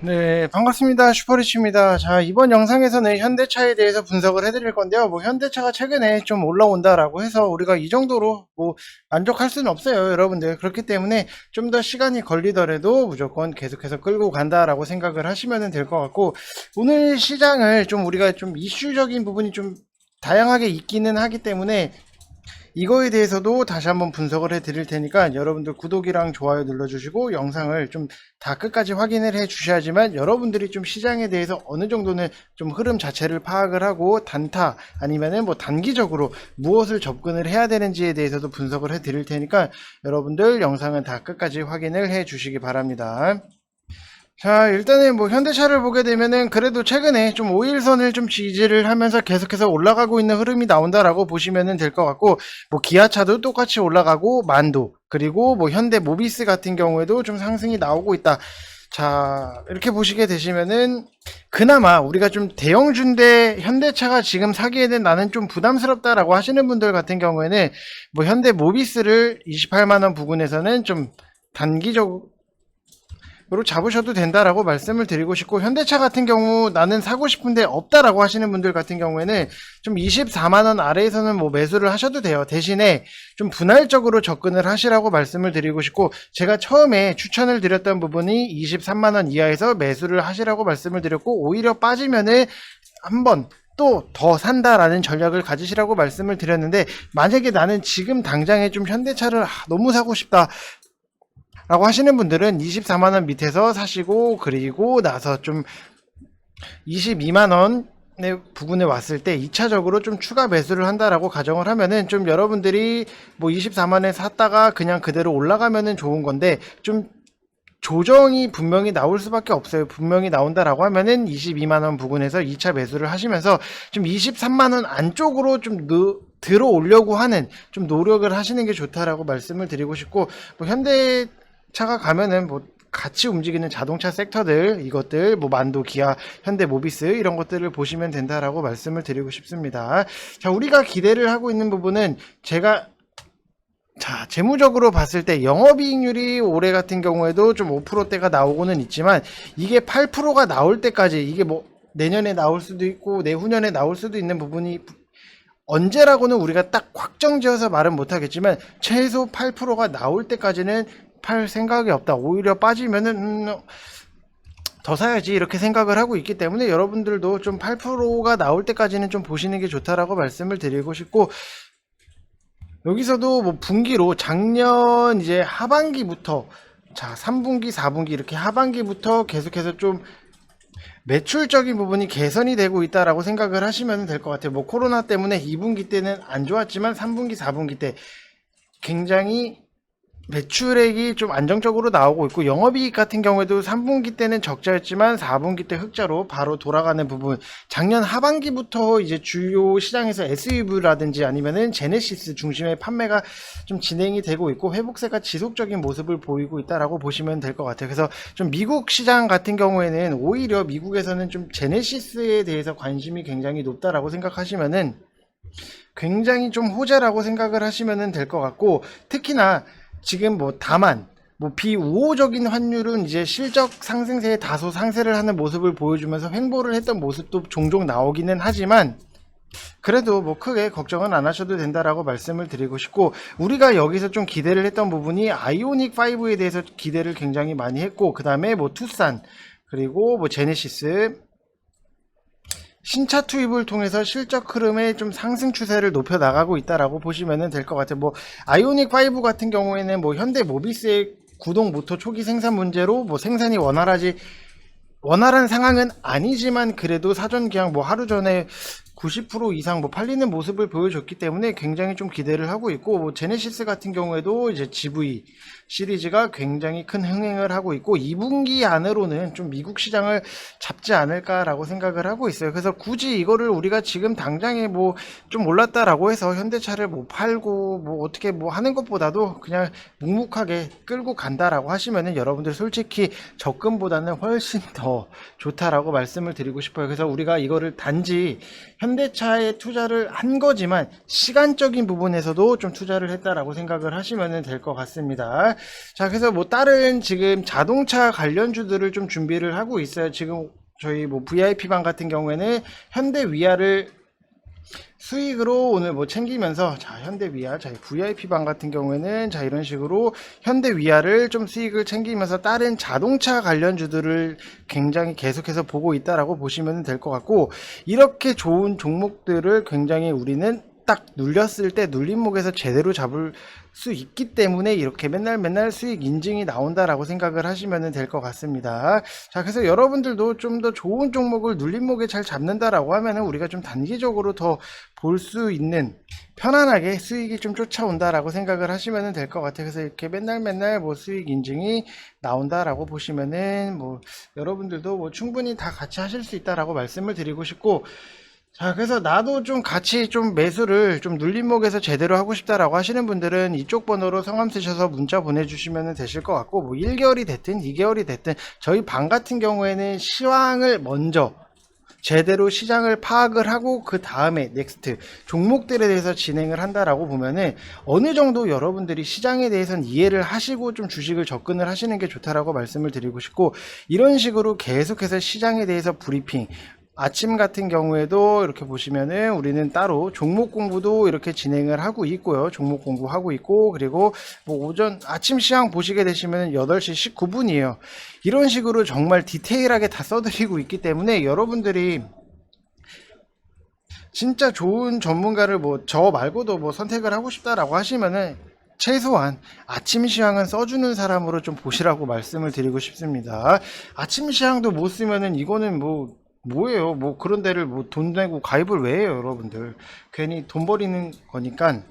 네, 반갑습니다. 슈퍼리치입니다. 자, 이번 영상에서는 현대차에 대해서 분석을 해드릴 건데요. 현대차가 최근에 좀 올라온다라고 해서 우리가 이 정도로 만족할 수는 없어요, 여러분들. 그렇기 때문에 좀 더 시간이 걸리더라도 무조건 계속해서 끌고 간다라고 생각을 하시면 될 것 같고, 오늘 시장을 좀 우리가 좀 이슈적인 부분이 좀 다양하게 있기는 하기 때문에 이거에 대해서도 다시 한번 분석을 해 드릴 테니까 여러분들 구독이랑 좋아요 눌러주시고 영상을 좀 다 끝까지 확인을 해 주셔야지만 여러분들이 좀 시장에 대해서 어느 정도는 좀 흐름 자체를 파악을 하고 단타 아니면은 단기적으로 무엇을 접근을 해야 되는지에 대해서도 분석을 해 드릴 테니까 여러분들 영상은 다 끝까지 확인을 해 주시기 바랍니다. 자, 일단은 현대차를 보게 되면은 그래도 최근에 좀 5일선을 좀 지지를 하면서 계속해서 올라가고 있는 흐름이 나온다라고 보시면 될 것 같고, 기아차도 똑같이 올라가고, 만도, 그리고 현대 모비스 같은 경우에도 좀 상승이 나오고 있다. 자, 이렇게 보시게 되시면은 그나마 우리가 좀 대형준대 현대차가 지금 사기에는 나는 좀 부담스럽다라고 하시는 분들 같은 경우에는 현대 모비스를 28만원 부근에서는 좀 단기적으로 잡으셔도 된다라고 말씀을 드리고 싶고, 현대차 같은 경우 나는 사고 싶은데 없다라고 하시는 분들 같은 경우에는 좀 24만원 아래에서는 매수를 하셔도 돼요. 대신에 좀 분할적으로 접근을 하시라고 말씀을 드리고 싶고, 제가 처음에 추천을 드렸던 부분이 23만원 이하에서 매수를 하시라고 말씀을 드렸고, 오히려 빠지면은 한번 또 더 산다라는 전략을 가지시라고 말씀을 드렸는데, 만약에 나는 지금 당장에 좀 현대차를 너무 사고 싶다 라고 하시는 분들은 24만원 밑에서 사시고, 그리고 나서 좀 22만원 부분에 왔을 때 2차적으로 좀 추가 매수를 한다라고 가정을 하면은 좀 여러분들이 24만원에 샀다가 그냥 그대로 올라가면은 좋은 건데, 좀 조정이 분명히 나올 수밖에 없어요. 분명히 나온다라고 하면은 22만원 부근에서 2차 매수를 하시면서 좀 23만원 안쪽으로 좀 들어오려고 하는 좀 노력을 하시는 게 좋다라고 말씀을 드리고 싶고, 현대차가 가면은 같이 움직이는 자동차 섹터들, 이것들 만도, 기아, 현대 모비스 이런 것들을 보시면 된다라고 말씀을 드리고 싶습니다. 자, 우리가 기대를 하고 있는 부분은 재무적으로 봤을 때 영업이익률이 올해 같은 경우에도 좀 5%대가 나오고는 있지만, 이게 8%가 나올 때까지, 이게 내년에 나올 수도 있고 내후년에 나올 수도 있는 부분이 언제라고는 우리가 딱 확정지어서 말은 못하겠지만, 최소 8%가 나올 때까지는 팔 생각이 없다. 오히려 빠지면은 더 사야지 이렇게 생각을 하고 있기 때문에 여러분들도 좀 8%가 나올 때까지는 좀 보시는 게 좋다라고 말씀을 드리고 싶고, 여기서도 분기로 작년 이제 하반기부터 3분기, 4분기 이렇게 하반기부터 계속해서 좀 매출적인 부분이 개선이 되고 있다라고 생각을 하시면 될 것 같아요. 코로나 때문에 2분기 때는 안 좋았지만 3분기, 4분기 때 굉장히 매출액이 좀 안정적으로 나오고 있고, 영업이익 같은 경우에도 3분기 때는 적자였지만 4분기 때 흑자로 바로 돌아가는 부분, 작년 하반기부터 이제 주요 시장에서 SUV라든지 아니면은 제네시스 중심의 판매가 좀 진행이 되고 있고, 회복세가 지속적인 모습을 보이고 있다라고 보시면 될 것 같아요. 그래서 좀 미국 시장 같은 경우에는 오히려 미국에서는 좀 제네시스에 대해서 관심이 굉장히 높다라고 생각하시면은 굉장히 좀 호재라고 생각을 하시면 될 것 같고, 특히나 지금 다만 비우호적인 환율은 이제 실적 상승세에 다소 상세를 하는 모습을 보여주면서 횡보를 했던 모습도 종종 나오기는 하지만, 그래도 크게 걱정은 안 하셔도 된다라고 말씀을 드리고 싶고, 우리가 여기서 좀 기대를 했던 부분이 아이오닉 5에 대해서 기대를 굉장히 많이 했고, 그 다음에 투싼, 그리고 제네시스 신차 투입을 통해서 실적 흐름의 좀 상승 추세를 높여 나가고 있다라고 보시면 될 것 같아요. 아이오닉 5 같은 경우에는 현대 모비스의 구동 모터 초기 생산 문제로 생산이 원활한 상황은 아니지만, 그래도 사전 계약 하루 전에 90% 이상 팔리는 모습을 보여줬기 때문에 굉장히 좀 기대를 하고 있고, 제네시스 같은 경우에도 이제 GV 시리즈가 굉장히 큰 흥행을 하고 있고, 2분기 안으로는 좀 미국 시장을 잡지 않을까라고 생각을 하고 있어요. 그래서 굳이 이거를 우리가 지금 당장에 좀 올랐다라고 해서 현대차를 팔고 어떻게 하는 것보다도 그냥 묵묵하게 끌고 간다라고 하시면은 여러분들 솔직히 적금보다는 훨씬 더 좋다라고 말씀을 드리고 싶어요. 그래서 우리가 이거를 단지 현대차에 투자를 한 거지만 시간적인 부분에서도 좀 투자를 했다라고 생각을 하시면 될 것 같습니다. 자, 그래서 뭐 다른 지금 자동차 관련주들을 좀 준비를 하고 있어요. 지금 저희 뭐 VIP방 같은 경우에는 현대 위아를 수익으로 오늘 뭐 챙기면서, 자, 현대 위아, 자, VIP방 같은 경우에는 자, 이런 식으로 현대 위아를 좀 수익을 챙기면서 다른 자동차 관련주들을 굉장히 계속해서 보고 있다라고 보시면 될 것 같고, 이렇게 좋은 종목들을 굉장히 우리는 딱 눌렸을 때 눌림목에서 제대로 잡을 수 있기 때문에 이렇게 맨날 수익 인증이 나온다라고 생각을 하시면 될 것 같습니다. 자, 그래서 여러분들도 좀 더 좋은 종목을 눌림목에 잘 잡는다라고 하면은 우리가 좀 단기적으로 더 볼 수 있는, 편안하게 수익이 좀 쫓아온다라고 생각을 하시면 될 것 같아요. 그래서 이렇게 맨날 뭐 수익 인증이 나온다라고 보시면은 뭐 여러분들도 뭐 충분히 다 같이 하실 수 있다라고 말씀을 드리고 싶고, 자, 그래서 나도 좀 같이 좀 매수를 좀 눌림목에서 제대로 하고 싶다라고 하시는 분들은 이쪽 번호로 성함 쓰셔서 문자 보내주시면 되실 것 같고, 뭐 1개월이 됐든 2개월이 됐든 저희 방 같은 경우에는 시황을 먼저 제대로 시장을 파악을 하고 그 다음에 넥스트 종목들에 대해서 진행을 한다라고 보면은 어느 정도 여러분들이 시장에 대해서는 이해를 하시고 좀 주식을 접근을 하시는 게 좋다라고 말씀을 드리고 싶고, 이런 식으로 계속해서 시장에 대해서 브리핑, 아침 같은 경우에도 이렇게 보시면은 우리는 따로 종목 공부도 이렇게 진행을 하고 있고요. 종목 공부하고 있고, 그리고 뭐 오전 아침 시황 보시게 되시면 8시 19분이에요. 이런 식으로 정말 디테일하게 다 써드리고 있기 때문에 여러분들이 진짜 좋은 전문가를 뭐 저 말고도 뭐 선택을 하고 싶다라고 하시면은 최소한 아침 시황은 써주는 사람으로 좀 보시라고 말씀을 드리고 싶습니다. 아침 시황도 못 쓰면은 이거는 뭐예요? 뭐 그런 데를 뭐 돈 내고 가입을 왜 해요, 여러분들? 괜히 돈 버리는 거니까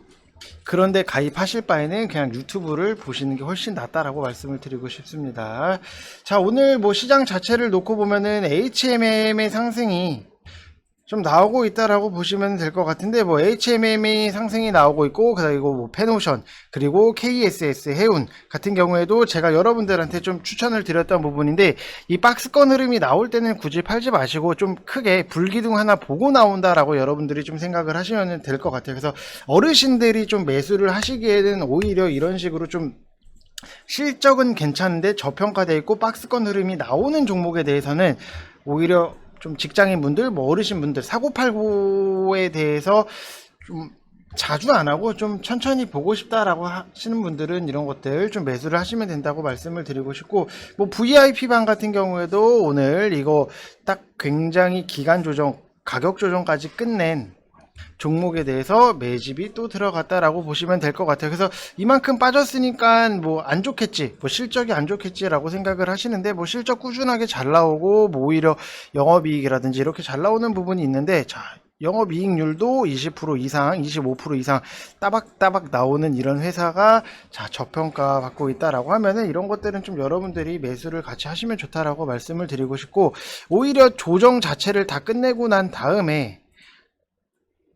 그런 데 가입하실 바에는 그냥 유튜브를 보시는 게 훨씬 낫다라고 말씀을 드리고 싶습니다. 자, 오늘 뭐 시장 자체를 놓고 보면은 HMM의 상승이 좀 나오고 있다라고 보시면 될 것 같은데, 뭐 HMM이 상승이 나오고 있고, 그리고 뭐 페노션, 그리고 KSS 해운 같은 경우에도 제가 여러분들한테 좀 추천을 드렸던 부분인데, 이 박스권 흐름이 나올 때는 굳이 팔지 마시고 좀 크게 불기둥 하나 보고 나온다라고 여러분들이 좀 생각을 하시면 될 것 같아요. 그래서 어르신들이 좀 매수를 하시기에는 오히려 이런 식으로 좀 실적은 괜찮은데 저평가되어 있고 박스권 흐름이 나오는 종목에 대해서는 오히려 좀 직장인분들, 뭐 어르신분들, 사고팔고에 대해서 좀 자주 안 하고 좀 천천히 보고 싶다라고 하시는 분들은 이런 것들 좀 매수를 하시면 된다고 말씀을 드리고 싶고, 뭐 VIP방 같은 경우에도 오늘 이거 딱 굉장히 기간 조정, 가격 조정까지 끝낸 종목에 대해서 매집이 또 들어갔다라고 보시면 될 것 같아요. 그래서 이만큼 빠졌으니까 뭐 안 좋겠지, 뭐 실적이 안 좋겠지라고 생각을 하시는데, 뭐 실적 꾸준하게 잘 나오고 뭐 오히려 영업이익이라든지 이렇게 잘 나오는 부분이 있는데, 자, 영업이익률도 20% 이상, 25% 이상 따박따박 나오는 이런 회사가 자 저평가 받고 있다라고 하면은 이런 것들은 좀 여러분들이 매수를 같이 하시면 좋다라고 말씀을 드리고 싶고, 오히려 조정 자체를 다 끝내고 난 다음에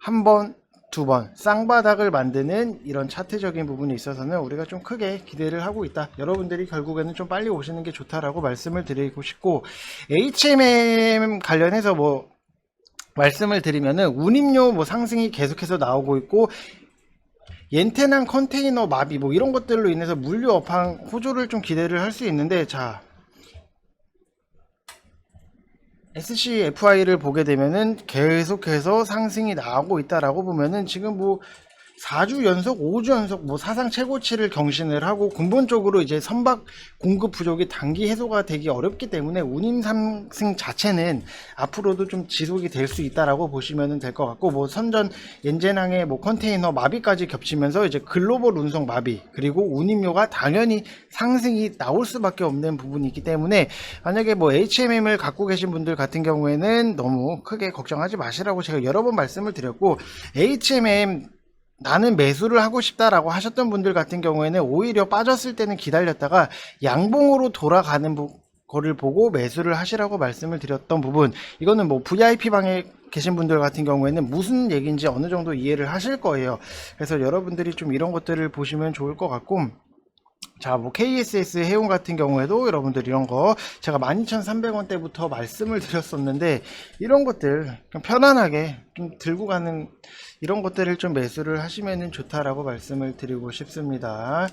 한 번, 두 번 쌍바닥을 만드는 이런 차트적인 부분이 있어서는 우리가 좀 크게 기대를 하고 있다. 여러분들이 결국에는 좀 빨리 오시는 게 좋다라고 말씀을 드리고 싶고, HMM 관련해서 뭐 말씀을 드리면은 운임료 뭐 상승이 계속해서 나오고 있고, 옌테난 컨테이너 마비 뭐 이런 것들로 인해서 물류 업황 호조를 좀 기대를 할 수 있는데, 자, SCFI를 보게 되면은 계속해서 상승이 나오고 있다라고 보면은 지금 뭐 4주 연속, 5주 연속 뭐 사상 최고치를 경신을 하고, 근본적으로 이제 선박 공급 부족이 단기 해소가 되기 어렵기 때문에 운임 상승 자체는 앞으로도 좀 지속이 될 수 있다라고 보시면 될 것 같고, 뭐 선전 옌젠항의 뭐 컨테이너 마비까지 겹치면서 이제 글로벌 운송 마비, 그리고 운임료가 당연히 상승이 나올 수밖에 없는 부분이 있기 때문에 만약에 뭐 HMM을 갖고 계신 분들 같은 경우에는 너무 크게 걱정하지 마시라고 제가 여러 번 말씀을 드렸고, HMM 나는 매수를 하고 싶다라고 하셨던 분들 같은 경우에는 오히려 빠졌을 때는 기다렸다가 양봉으로 돌아가는 거를 보고 매수를 하시라고 말씀을 드렸던 부분, 이거는 뭐 VIP 방에 계신 분들 같은 경우에는 무슨 얘기인지 어느 정도 이해를 하실 거예요. 그래서 여러분들이 좀 이런 것들을 보시면 좋을 것 같고, 자, 뭐 KSS 해운 같은 경우에도 여러분들 이런 거 제가 12,300원대부터 말씀을 드렸었는데, 이런 것들 그냥 편안하게 좀 들고 가는 이런 것들을 좀 매수를 하시면 좋다라고 말씀을 드리고 싶습니다.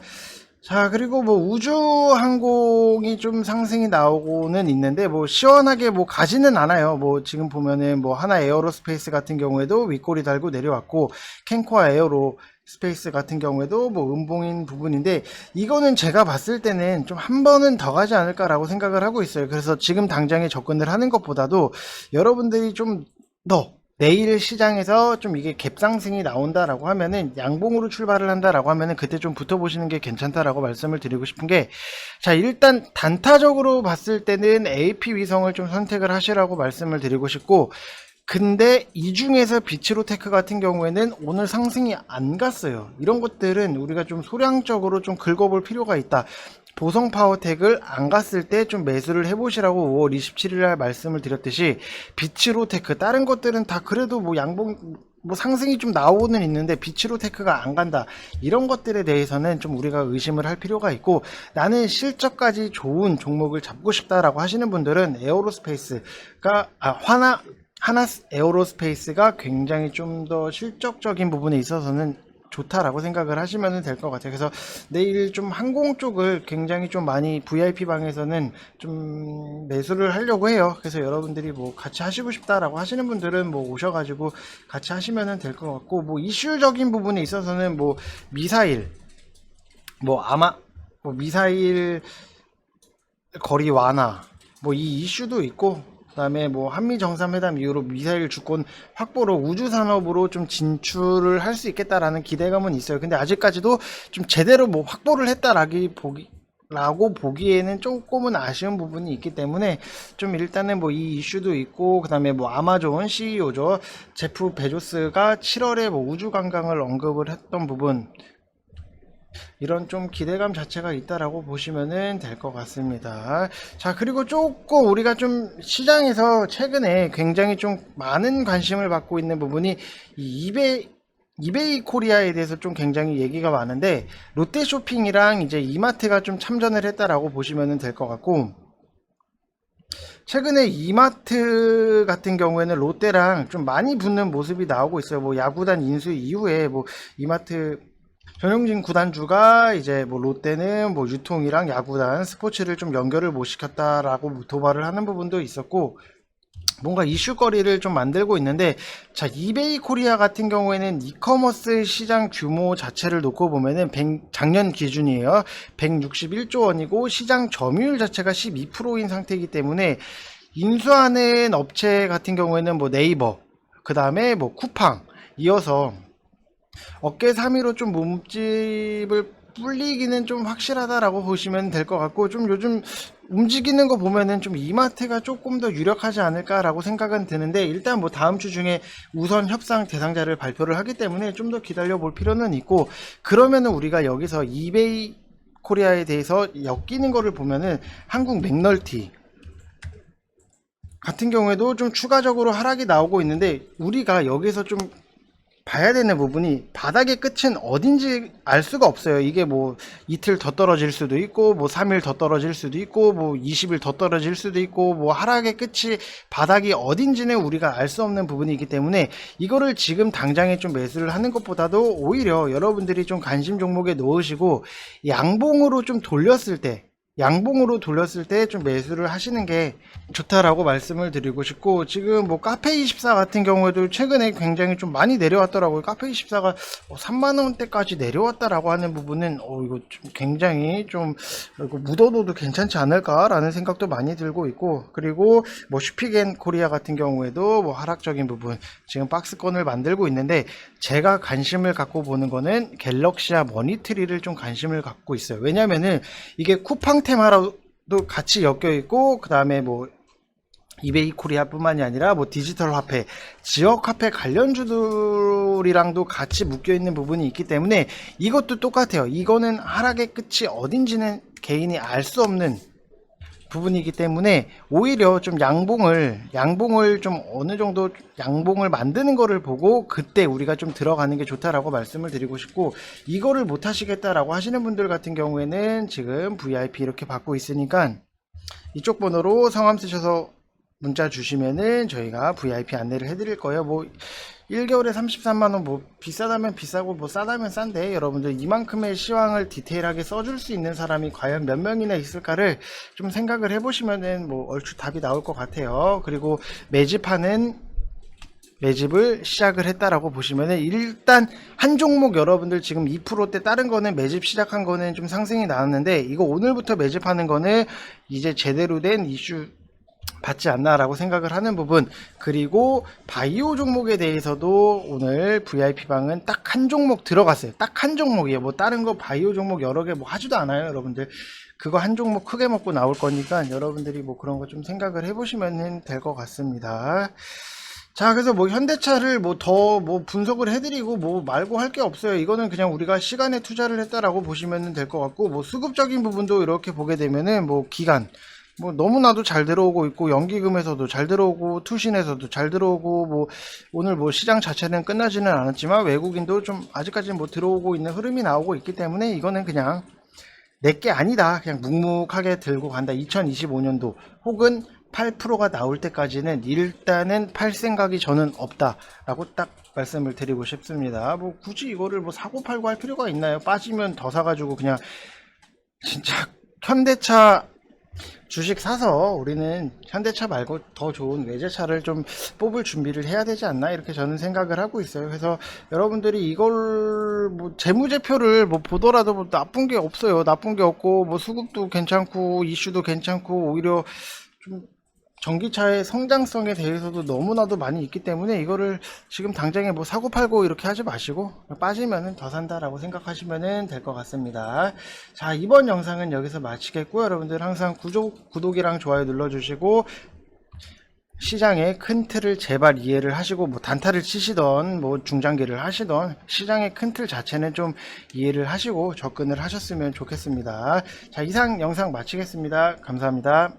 자, 그리고 뭐 우주항공이 좀 상승이 나오고는 있는데, 뭐 시원하게 뭐 가지는 않아요. 뭐 지금 보면은 뭐 하나 에어로스페이스 같은 경우에도 윗꼬리 달고 내려왔고, 캔코아 에어로 스페이스 같은 경우에도 뭐 음봉인 부분인데, 이거는 제가 봤을 때는 좀 한 번은 더 가지 않을까라고 생각을 하고 있어요. 그래서 지금 당장에 접근을 하는 것보다도 여러분들이 좀 더 내일 시장에서 좀 이게 갭상승이 나온다라고 하면은, 양봉으로 출발을 한다라고 하면은 그때 좀 붙어보시는 게 괜찮다라고 말씀을 드리고 싶은 게, 자, 일단 단타적으로 봤을 때는 AP 위성을 좀 선택을 하시라고 말씀을 드리고 싶고, 근데 이 중에서 비츠로테크 같은 경우에는 오늘 상승이 안 갔어요. 이런 것들은 우리가 좀 소량적으로 좀 긁어볼 필요가 있다. 보성 파워텍을 안 갔을 때 좀 매수를 해보시라고 5월 27일 날 말씀을 드렸듯이, 비츠로테크 다른 것들은 다 그래도 뭐 양봉 뭐 상승이 좀 나오고는 있는데 비츠로테크가 안 간다, 이런 것들에 대해서는 좀 우리가 의심을 할 필요가 있고, 나는 실적까지 좋은 종목을 잡고 싶다라고 하시는 분들은 에어로스페이스가 하나 에어로스페이스가 굉장히 좀 더 실적적인 부분에 있어서는 좋다라고 생각을 하시면 될 것 같아요. 그래서 내일 좀 항공 쪽을 굉장히 좀 많이 VIP 방에서는 좀 매수를 하려고 해요. 그래서 여러분들이 뭐 같이 하시고 싶다라고 하시는 분들은 뭐 오셔가지고 같이 하시면 될 것 같고, 뭐 이슈적인 부분에 있어서는 뭐 미사일, 뭐 아마 뭐 미사일 거리 완화, 뭐 이 이슈도 있고, 그다음에 뭐 한미 정상회담 이후로 미사일 주권 확보로 우주 산업으로 좀 진출을 할 수 있겠다라는 기대감은 있어요. 근데 아직까지도 좀 제대로 뭐 확보를 라고 보기에는 조금은 아쉬운 부분이 있기 때문에, 좀 일단은 뭐 이 이슈도 있고, 그다음에 뭐 아마존 CEO죠, 제프 베조스가 7월에 뭐 우주 관광을 언급을 했던 부분, 이런 좀 기대감 자체가 있다라고 보시면 될 것 같습니다. 자, 그리고 조금 우리가 좀 시장에서 최근에 굉장히 좀 많은 관심을 받고 있는 부분이 이 이베이 코리아에 대해서 좀 굉장히 얘기가 많은데, 롯데쇼핑이랑 이제 이마트가 좀 참전을 했다라고 보시면 될 것 같고, 최근에 이마트 같은 경우에는 롯데랑 좀 많이 붙는 모습이 나오고 있어요. 뭐 야구단 인수 이후에 뭐 이마트 전용진 구단주가 이제 뭐 롯데는 뭐 유통이랑 야구단 스포츠를 좀 연결을 못 시켰다라고 도발을 하는 부분도 있었고, 뭔가 이슈거리를 좀 만들고 있는데, 자, 이베이 코리아 같은 경우에는 이커머스 시장 규모 자체를 놓고 보면은 작년 기준이에요. 161조 원이고 시장 점유율 자체가 12%인 상태이기 때문에, 인수하는 업체 같은 경우에는 뭐 네이버, 그 다음에 뭐 쿠팡 이어서 어깨 3위로 좀 몸집을 불리기는 좀 확실하다라고 보시면 될 것 같고, 좀 요즘 움직이는 거 보면은 좀 이마트가 조금 더 유력하지 않을까라고 생각은 드는데, 일단 뭐 다음 주 중에 우선 협상 대상자를 발표를 하기 때문에 좀 더 기다려 볼 필요는 있고, 그러면은 우리가 여기서 이베이 코리아에 대해서 엮이는 거를 보면은 한국 맥널티 같은 경우에도 좀 추가적으로 하락이 나오고 있는데, 우리가 여기서 좀 봐야 되는 부분이, 바닥의 끝은 어딘지 알 수가 없어요. 이게 뭐 이틀 더 떨어질 수도 있고, 뭐 3일 더 떨어질 수도 있고, 뭐 20일 더 떨어질 수도 있고, 뭐 하락의 끝이 바닥이 어딘지는 우리가 알 수 없는 부분이기 때문에, 이거를 지금 당장에 좀 매수를 하는 것보다도 오히려 여러분들이 좀 관심 종목에 넣으시고, 양봉으로 좀 돌렸을 때 좀 매수를 하시는 게 좋다라고 말씀을 드리고 싶고, 지금 뭐 카페24 같은 경우에도 최근에 굉장히 좀 많이 내려왔더라고요. 카페24가 3만원대까지 내려왔다라고 하는 부분은 이거 좀 굉장히 좀 이거 묻어둬도 괜찮지 않을까라는 생각도 많이 들고 있고, 그리고 뭐 슈피겐 코리아 같은 경우에도 뭐 하락적인 부분 지금 박스권을 만들고 있는데, 제가 관심을 갖고 보는 거는 갤럭시와 머니트리를 좀 관심을 갖고 있어요. 왜냐면은 이게 쿠팡 테마라도 같이 엮여 있고, 그 다음에 뭐 이베이 코리아 뿐만이 아니라 뭐 디지털 화폐, 지역 화폐 관련주들이랑도 같이 묶여 있는 부분이 있기 때문에, 이것도 똑같아요. 이거는 하락의 끝이 어딘지는 개인이 알 수 없는 부분이기 때문에 오히려 좀 양봉을 좀 어느 정도 양봉을 만드는 거를 보고 그때 우리가 좀 들어가는 게 좋다라고 말씀을 드리고 싶고, 이거를 못 하시겠다라고 하시는 분들 같은 경우에는 지금 VIP 이렇게 받고 있으니까 이쪽 번호로 성함 쓰셔서 문자 주시면은 저희가 VIP 안내를 해드릴 거예요. 뭐 1개월에 33만원, 뭐 비싸다면 비싸고 뭐 싸다면 싼데, 여러분들 이만큼의 시황을 디테일하게 써줄 수 있는 사람이 과연 몇 명이나 있을까를 좀 생각을 해보시면은 뭐 얼추 답이 나올 것 같아요. 그리고 매집을 시작을 했다라고 보시면은, 일단 한 종목 여러분들 지금 2%대 다른 거는 매집 시작한 거는 좀 상승이 나왔는데, 이거 오늘부터 매집하는 거는 이제 제대로 된 이슈 받지 않나라고 생각을 하는 부분, 그리고 바이오 종목에 대해서도 오늘 VIP방은 딱 한 종목 들어갔어요. 딱 한 종목이에요. 뭐 다른 거 바이오 종목 여러 개 뭐 하지도 않아요, 여러분들. 그거 한 종목 크게 먹고 나올 거니까 여러분들이 뭐 그런 거 좀 생각을 해보시면 될 것 같습니다. 자, 그래서 뭐 현대차를 뭐 더 뭐 분석을 해드리고 뭐 말고 할 게 없어요. 이거는 그냥 우리가 시간에 투자를 했다라고 보시면 될 것 같고, 뭐 수급적인 부분도 이렇게 보게 되면은 뭐 기간 뭐 너무나도 잘 들어오고 있고, 연기금에서도 잘 들어오고, 투신에서도 잘 들어오고, 뭐 오늘 뭐 시장 자체는 끝나지는 않았지만 외국인도 좀 아직까지는 뭐 들어오고 있는 흐름이 나오고 있기 때문에, 이거는 그냥 내게 아니다, 그냥 묵묵하게 들고 간다. 2025년도 혹은 8%가 나올 때까지는 일단은 팔 생각이 저는 없다라고 딱 말씀을 드리고 싶습니다. 뭐 굳이 이거를 뭐 사고 팔고 할 필요가 있나요? 빠지면 더 사가지고 그냥 진짜 현대차 주식 사서 우리는 현대차 말고 더 좋은 외제차를 좀 뽑을 준비를 해야 되지 않나, 이렇게 저는 생각을 하고 있어요. 그래서 여러분들이 이걸 뭐 재무제표를 뭐 보더라도 뭐 나쁜 게 없어요. 나쁜 게 없고, 뭐 수급도 괜찮고 이슈도 괜찮고, 오히려 좀 전기차의 성장성에 대해서도 너무나도 많이 있기 때문에, 이거를 지금 당장에 뭐 사고 팔고 이렇게 하지 마시고 빠지면은 더 산다라고 생각하시면 될 것 같습니다. 자, 이번 영상은 여기서 마치겠고요. 여러분들 항상 구독이랑 좋아요 눌러주시고, 시장의 큰 틀을 제발 이해를 하시고, 뭐 단타를 치시던 뭐 중장기를 하시던 시장의 큰 틀 자체는 좀 이해를 하시고 접근을 하셨으면 좋겠습니다. 자, 이상 영상 마치겠습니다. 감사합니다.